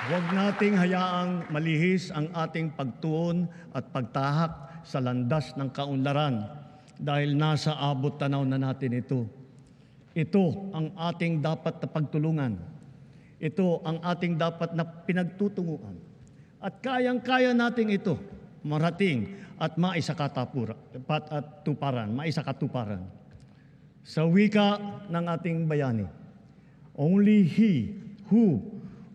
Huwag nating hayaang malihis ang ating pagtuon at pagtahak sa landas ng kaunlaran dahil nasa abot tanaw na natin ito. Ito ang ating dapat na pagtulungan. Ito ang ating dapat na pinagtutunguhan. At kayang-kaya nating ito marating at maisakatuparan. Sa wika ng ating bayani, only he who,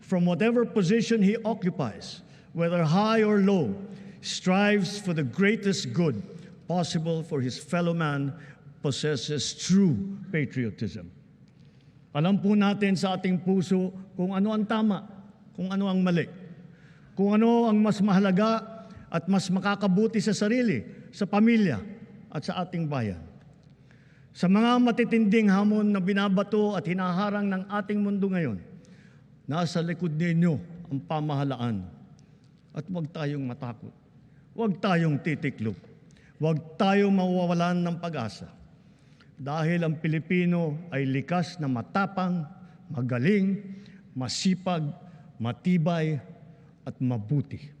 from whatever position he occupies, whether high or low, strives for the greatest good possible for his fellow man, possesses true patriotism. Alam po natin sa ating puso kung ano ang tama, kung ano ang mali, kung ano ang mas mahalaga at mas makakabuti sa sarili, sa pamilya at sa ating bayan. Sa mga matitinding hamon na binabato at hinaharang ng ating mundo ngayon, nasa likod ninyo ang pamahalaan. At huwag tayong matakot. Huwag tayong titiklop. Huwag tayong mawawalan ng pag-asa. Dahil ang Pilipino ay likas na matapang, magaling, masipag, matibay, at mabuti.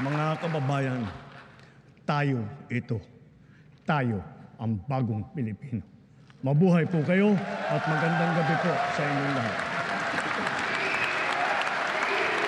Mga kababayan, tayo ito. Tayo ang bagong Pilipino. Mabuhay po kayo at magandang gabi po sa inyong lahat.